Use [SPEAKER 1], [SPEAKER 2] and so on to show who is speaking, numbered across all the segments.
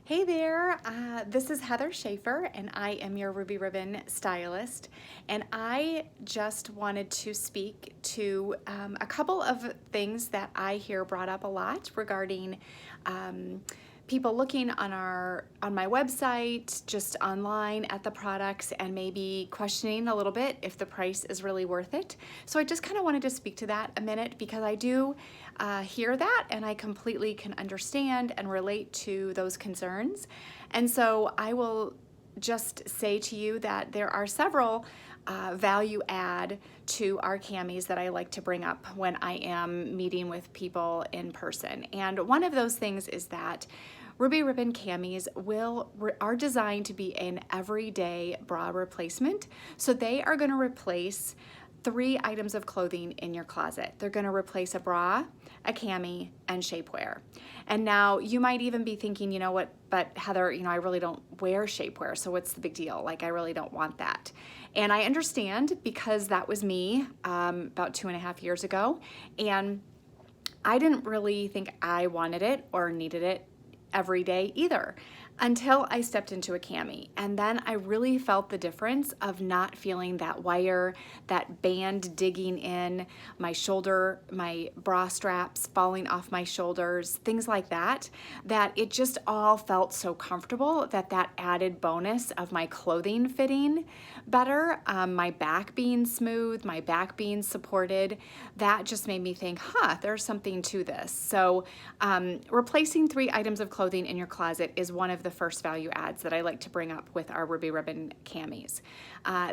[SPEAKER 1] Hey there, this is Heather Schaefer, and I am your Ruby Ribbon stylist. And I just wanted to speak to a couple of things that I hear brought up a lot regarding people looking on my website, just online at the products, and maybe questioning a little bit if the price is really worth it. So I just kind of wanted to speak to that a minute because I do hear that, and I completely can understand and relate to those concerns. And so I will just say to you that there are several value add to our camis that I like to bring up when I am meeting with people in person. And one of those things is that Ruby Ribbon camis are designed to be an everyday bra replacement. So they are going to replace 3 items of clothing in your closet. They're going to replace a bra, a cami, and shapewear. And now you might even be thinking, you know what, but Heather, I really don't wear shapewear, so what's the big deal? Like, I really don't want that. And I understand, because that was me about 2.5 years ago, and I didn't really think I wanted it or needed it every day either, until I stepped into a cami. And then I really felt the difference of not feeling that wire, that band digging in my shoulder, my bra straps falling off my shoulders, things like that, that it just all felt so comfortable, that added bonus of my clothing fitting better, my back being smooth, my back being supported, that just made me think, there's something to this. So replacing 3 items of clothing in your closet is one of the first value adds that I like to bring up with our Ruby Ribbon camis.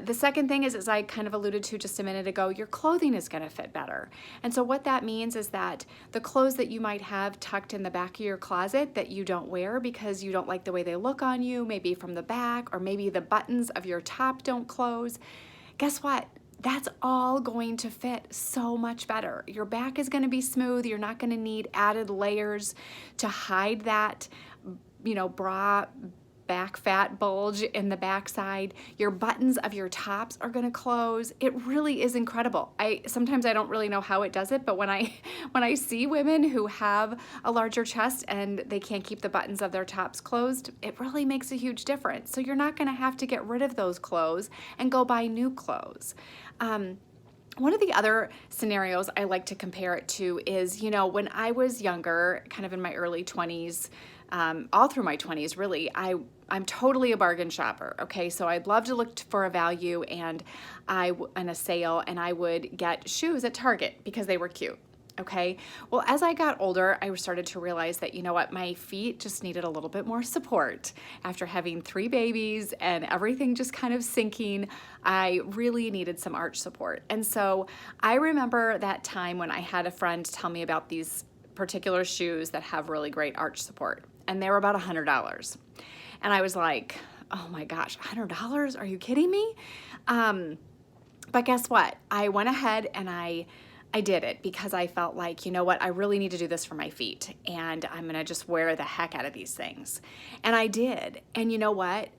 [SPEAKER 1] The second thing is, as I kind of alluded to just a minute ago, your clothing is going to fit better. And so what that means is that the clothes that you might have tucked in the back of your closet that you don't wear because you don't like the way they look on you, maybe from the back, or maybe the buttons of your top don't close, guess what? That's all going to fit so much better. Your back is going to be smooth. You're not going to need added layers to hide that, bra back fat bulge in the backside. Your buttons of your tops are going to close. It really is incredible. Sometimes I don't really know how it does it, but when I see women who have a larger chest and they can't keep the buttons of their tops closed, it really makes a huge difference. So you're not going to have to get rid of those clothes and go buy new clothes. One of the other scenarios I like to compare it to is, when I was younger, kind of in my early 20s, all through my 20s, really, I'm totally a bargain shopper, okay? So I'd love to look for a value and a sale, and I would get shoes at Target because they were cute. Okay, well, as I got older, I started to realize that, my feet just needed a little bit more support. After having 3 babies and everything just kind of sinking, I really needed some arch support. And so I remember that time when I had a friend tell me about these particular shoes that have really great arch support, and they were about $100. And I was like, oh my gosh, $100? Are you kidding me? But guess what? I went ahead and I did it because I felt like, I really need to do this for my feet, and I'm gonna just wear the heck out of these things. And I did. And you know what?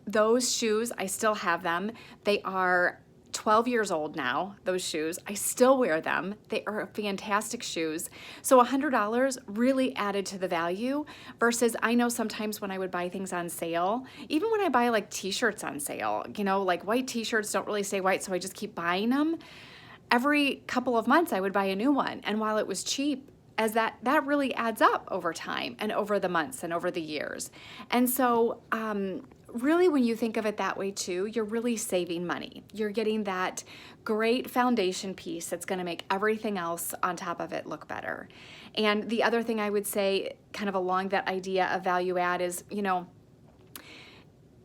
[SPEAKER 1] Those shoes, I still have them. They are 12 years old now, those shoes. I still wear them. They are fantastic shoes. So $100 really added to the value, versus I know sometimes when I would buy things on sale, even when I buy like t-shirts on sale, like white t-shirts don't really stay white, so I just keep buying them. Every couple of months I would buy a new one. And while it was cheap, as that really adds up over time and over the months and over the years. And so really, when you think of it that way too, you're really saving money. You're getting that great foundation piece that's going to make everything else on top of it look better. And the other thing I would say, kind of along that idea of value add, is,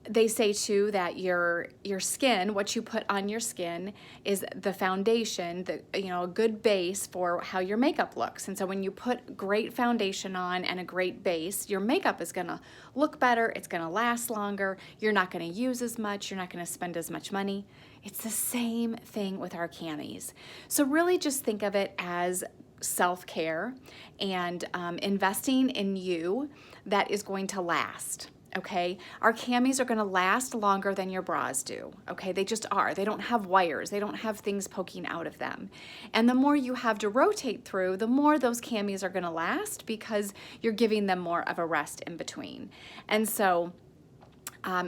[SPEAKER 1] they say too that your skin, what you put on your skin, is the foundation, a good base for how your makeup looks. And so when you put great foundation on and a great base, your makeup is gonna look better, it's gonna last longer, you're not gonna use as much, you're not gonna spend as much money. It's the same thing with our camis. So really just think of it as self-care and investing in you that is going to last. okay? Our camis are gonna last longer than your bras do, okay? They just are. They don't have wires. They don't have things poking out of them. And the more you have to rotate through, the more those camis are gonna last because you're giving them more of a rest in between. And so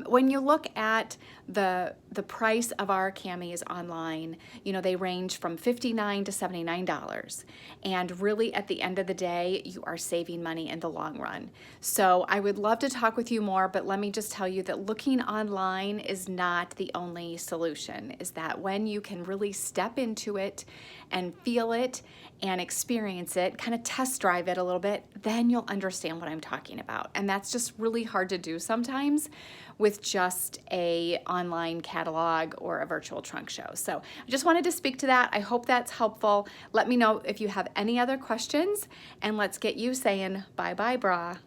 [SPEAKER 1] when you look at the price of our camis online, you know, they range from $59 to $79. And really at the end of the day, you are saving money in the long run. So I would love to talk with you more, but let me just tell you that looking online is not the only solution, is that when you can really step into it and feel it and experience it, kind of test drive it a little bit, then you'll understand what I'm talking about. And that's just really hard to do sometimes with just a online catalog or a virtual trunk show. So I just wanted to speak to that. I hope that's helpful. Let me know if you have any other questions, and let's get you saying bye-bye, bra.